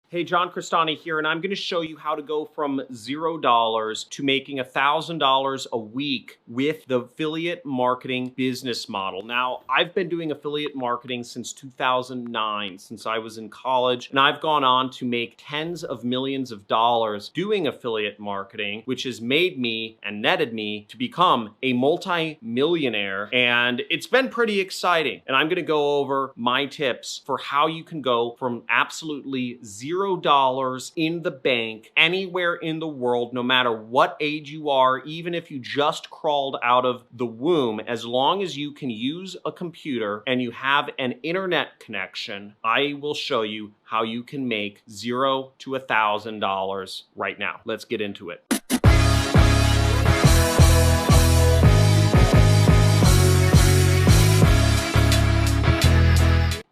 Hey, John Crestani here, and I'm going to show you how to go from $0 to making $1,000 a week with the affiliate marketing business model. Now, I've been doing affiliate marketing since 2009, since I was in college, and I've gone on to make tens of millions of dollars doing affiliate marketing, which has made me and netted me to become a multi-millionaire, and it's been pretty exciting. And I'm going to go over my tips for how you can go from absolutely $0 in the bank anywhere in the world, no matter what age you are, even if you just crawled out of the womb, as long as you can use a computer and you have an internet connection. I will show you how you can make $0 to $1,000 right now. Let's get into it.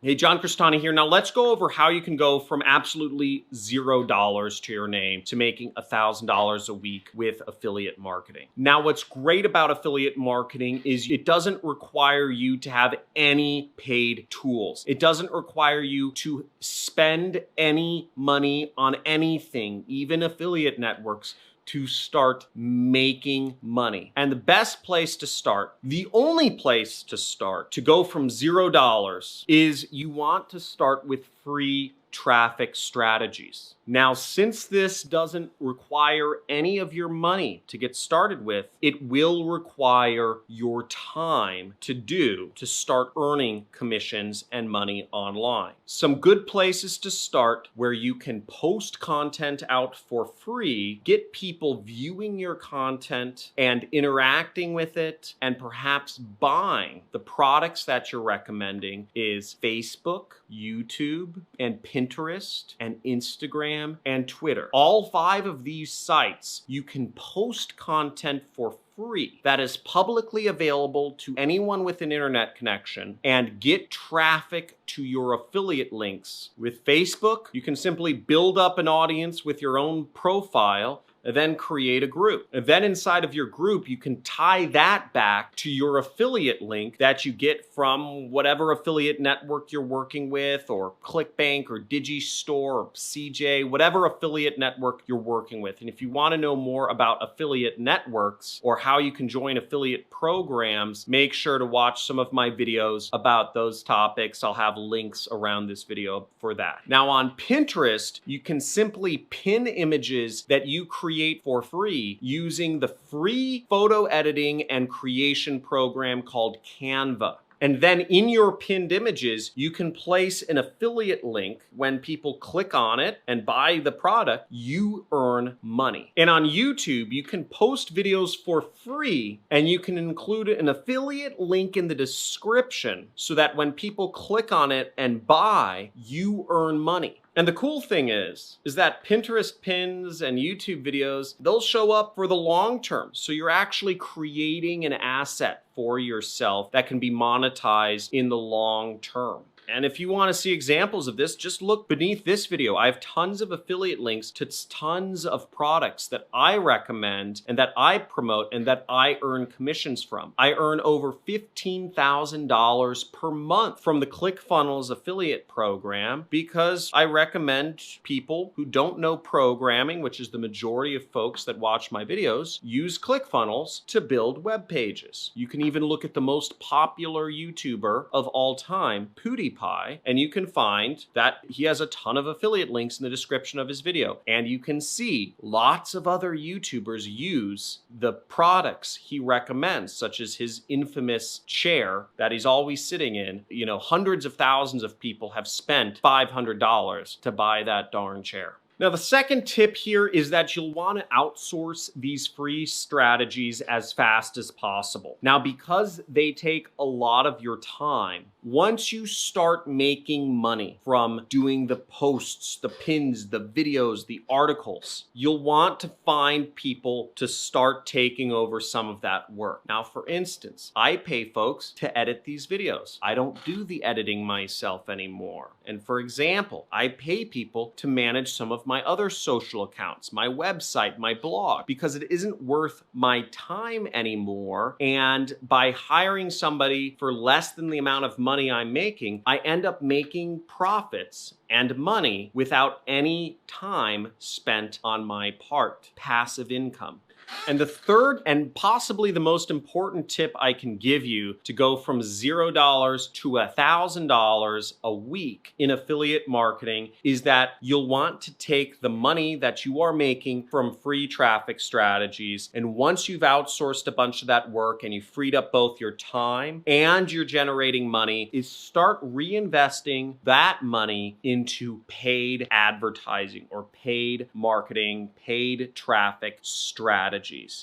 Hey, John Crestani here. Now let's go over how you can go from absolutely $0 to your name to making $1,000 a week with affiliate marketing. Now, what's great about affiliate marketing is it doesn't require you to have any paid tools. It doesn't require you to spend any money on anything, even affiliate networks, to start making money. And the best place to start, the only place to start to go from $0 is you want to start with free traffic strategies. Now, since this doesn't require any of your money to get started with, it will require your time to start earning commissions and money online. Some good places to start where you can post content out for free, get people viewing your content and interacting with it, and perhaps buying the products that you're recommending is Facebook, YouTube, and Pinterest, and Instagram, and Twitter. All 5 of these sites, you can post content for free that is publicly available to anyone with an internet connection and get traffic to your affiliate links. With Facebook, you can simply build up an audience with your own profile, and then create a group. And then inside of your group, you can tie that back to your affiliate link that you get from whatever affiliate network you're working with, or ClickBank, or Digistore, or CJ, whatever affiliate network you're working with. And if you want to know more about affiliate networks or how you can join affiliate programs, make sure to watch some of my videos about those topics. I'll have links around this video for that. Now on Pinterest, you can simply pin images that you create for free using the free photo editing and creation program called Canva. And then in your pinned images, you can place an affiliate link. When people click on it and buy the product, you earn money. And on YouTube, you can post videos for free, and you can include an affiliate link in the description so that when people click on it and buy, you earn money. And the cool thing is that Pinterest pins and YouTube videos, they'll show up for the long term. So you're actually creating an asset for yourself that can be monetized in the long term. And if you want to see examples of this, just look beneath this video. I have tons of affiliate links to tons of products that I recommend and that I promote and that I earn commissions from. I earn over $15,000 per month from the ClickFunnels affiliate program because I recommend people who don't know programming, which is the majority of folks that watch my videos, use ClickFunnels to build web pages. You can even look at the most popular YouTuber of all time, PewDiePie, and you can find that he has a ton of affiliate links in the description of his video. And you can see lots of other YouTubers use the products he recommends, such as his infamous chair that he's always sitting in. You know, hundreds of thousands of people have spent $500 to buy that darn chair. Now, the second tip here is that you'll want to outsource these free strategies as fast as possible. Now, because they take a lot of your time, once you start making money from doing the posts, the pins, the videos, the articles, you'll want to find people to start taking over some of that work. Now, for instance, I pay folks to edit these videos. I don't do the editing myself anymore. And for example, I pay people to manage some of my other social accounts, my website, my blog, because it isn't worth my time anymore. And by hiring somebody for less than the amount of money money I'm making, I end up making profits and money without any time spent on my part. Passive income. And the third and possibly the most important tip I can give you to go from $0 to $1,000 a week in affiliate marketing is that you'll want to take the money that you are making from free traffic strategies, and once you've outsourced a bunch of that work and you've freed up both your time and you're generating money, is start reinvesting that money into paid advertising or paid marketing, paid traffic strategies.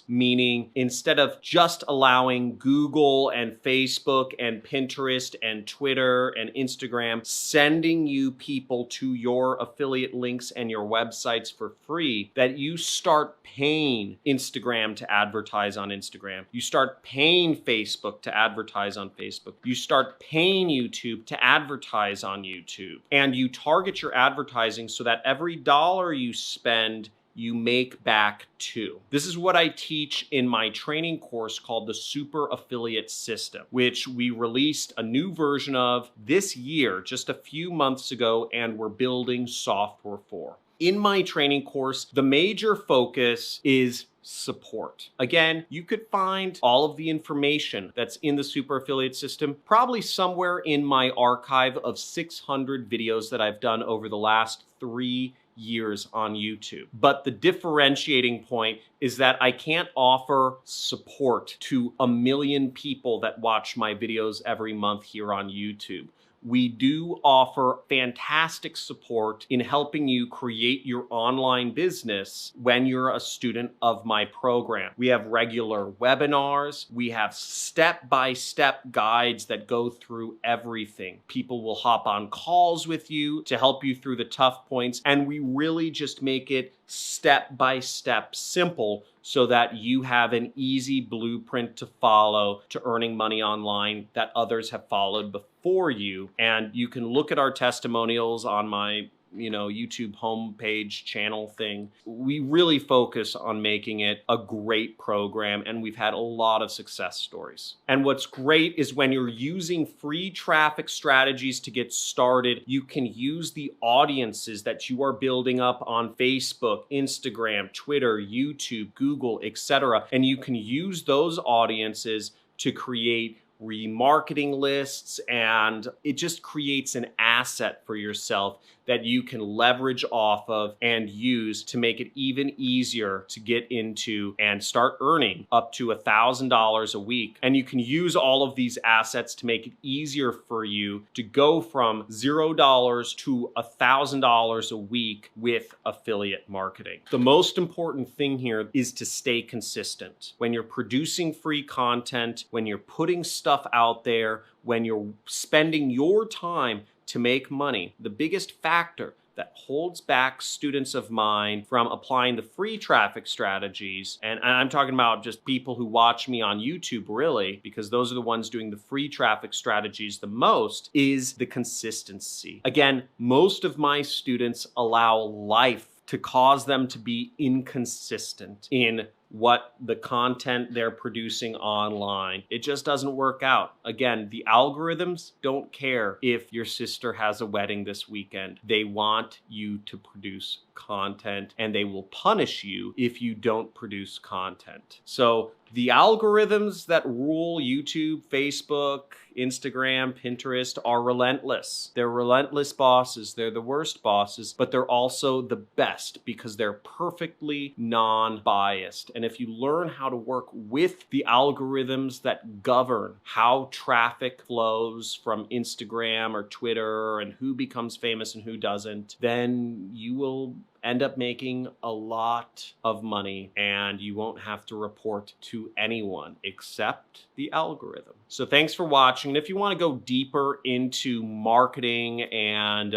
Meaning, instead of just allowing Google and Facebook and Pinterest and Twitter and Instagram sending you people to your affiliate links and your websites for free, that you start paying Instagram to advertise on Instagram. You start paying Facebook to advertise on Facebook. You start paying YouTube to advertise on YouTube. And you target your advertising so that every dollar you spend, you make back two. This is what I teach in my training course called the Super Affiliate System, which we released a new version of this year, just a few months ago, and we're building software for. In my training course, the major focus is support. Again, you could find all of the information that's in the Super Affiliate System probably somewhere in my archive of 600 videos that I've done over the last 3 years on YouTube. But the differentiating point is that I can't offer support to 1 million people that watch my videos every month here on YouTube. We do offer fantastic support in helping you create your online business when you're a student of my program. We have regular webinars. We have step-by-step guides that go through everything. People will hop on calls with you to help you through the tough points, and we really just make it step-by-step simple so that you have an easy blueprint to follow to earning money online that others have followed before you. And you can look at our testimonials on my YouTube homepage channel thing. We really focus on making it a great program, and we've had a lot of success stories. And what's great is when you're using free traffic strategies to get started, you can use the audiences that you are building up on Facebook, Instagram, Twitter, YouTube, Google, etc. And you can use those audiences to create remarketing lists, and it just creates an asset for yourself that you can leverage off of and use to make it even easier to get into and start earning up to $1,000 a week. And you can use all of these assets to make it easier for you to go from $0 to $1,000 a week with affiliate marketing. The most important thing here is to stay consistent. When you're producing free content, when you're putting stuff out there, when you're spending your time to make money, the biggest factor that holds back students of mine from applying the free traffic strategies, and I'm talking about just people who watch me on YouTube really, because those are the ones doing the free traffic strategies the most, is the consistency. Again, most of my students allow life to cause them to be inconsistent in what the content they're producing online. It just doesn't work out. Again, the algorithms don't care if your sister has a wedding this weekend. They want you to produce content, and they will punish you if you don't produce content. So the algorithms that rule YouTube, Facebook, Instagram, Pinterest are relentless. They're relentless bosses. They're the worst bosses, but they're also the best because they're perfectly non-biased. And if you learn how to work with the algorithms that govern how traffic flows from Instagram or Twitter and who becomes famous and who doesn't, then you will end up making a lot of money, and you won't have to report to anyone except the algorithm. So thanks for watching. And if you want to go deeper into marketing and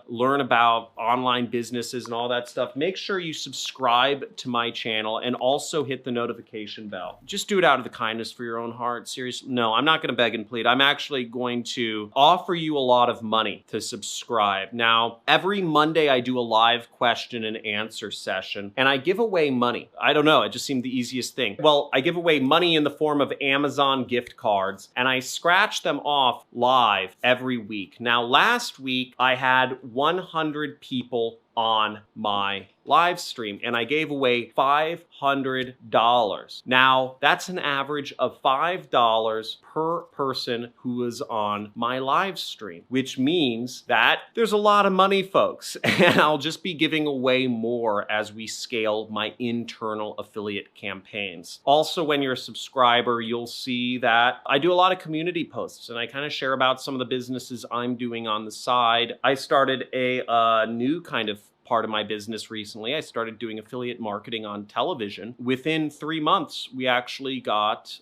learn about online businesses and all that stuff, make sure you subscribe to my channel and also hit the notification bell. Just do it out of the kindness for your own heart. Seriously, no, I'm not going to beg and plead. I'm actually going to offer you a lot of money to subscribe. Now, every Monday I do a live question question and answer session, and I give away money. I don't know, it just seemed the easiest thing. Well, I give away money in the form of Amazon gift cards, and I scratch them off live every week. Now, last week, I had 100 people on my live stream, and I gave away $500. Now, that's an average of $5 per person who was on my live stream, which means that there's a lot of money, folks, and I'll just be giving away more as we scale my internal affiliate campaigns. Also, when you're a subscriber, you'll see that I do a lot of community posts, and I kind of share about some of the businesses I'm doing on the side. I started a new kind of part of my business recently. I started doing affiliate marketing on television. Within 3 months, we actually got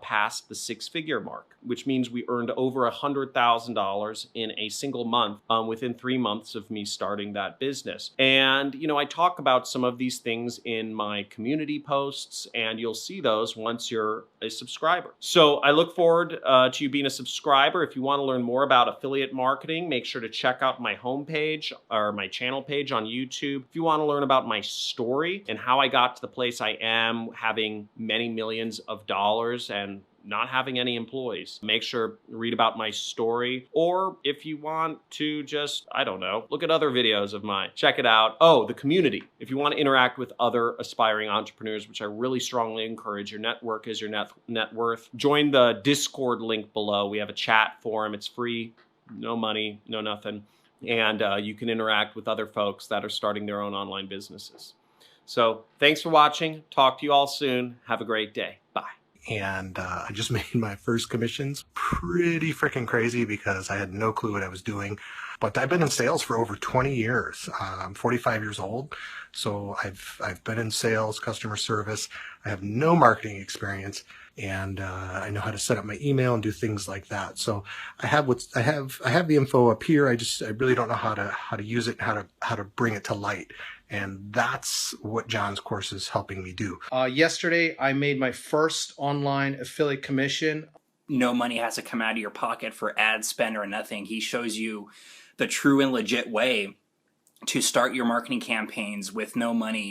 past the six-figure mark, which means we earned over $100,000 in a single month within 3 months of me starting that business. And, you know, I talk about some of these things in my community posts, and you'll see those once you're a subscriber. So I look forward to you being a subscriber. If you want to learn more about affiliate marketing, make sure to check out my homepage or my channel page on YouTube. If you want to learn about my story and how I got to the place I am, having many millions of dollars and not having any employees, make sure to read about my story. Or if you want to just, I don't know, look at other videos of mine, check it out. Oh, the community. If you want to interact with other aspiring entrepreneurs, which I really strongly encourage, your network is your net worth. Join the Discord link below. We have a chat forum. It's free, no money, no nothing. And you can interact with other folks that are starting their own online businesses. So thanks for watching. Talk to you all soon. Have a great day. Bye. And I just made my first commissions. Pretty freaking crazy because I had no clue what I was doing. But I've been in sales for over 20 years. I'm 45 years old. So I've been in sales, customer service. I have no marketing experience. And I know how to set up my email and do things like that. So I have the info up here. I really don't know how to use it, how to bring it to light. And that's what John's course is helping me do. Yesterday, I made my first online affiliate commission. No money has to come out of your pocket for ad spend or nothing. He shows you the true and legit way to start your marketing campaigns with no money.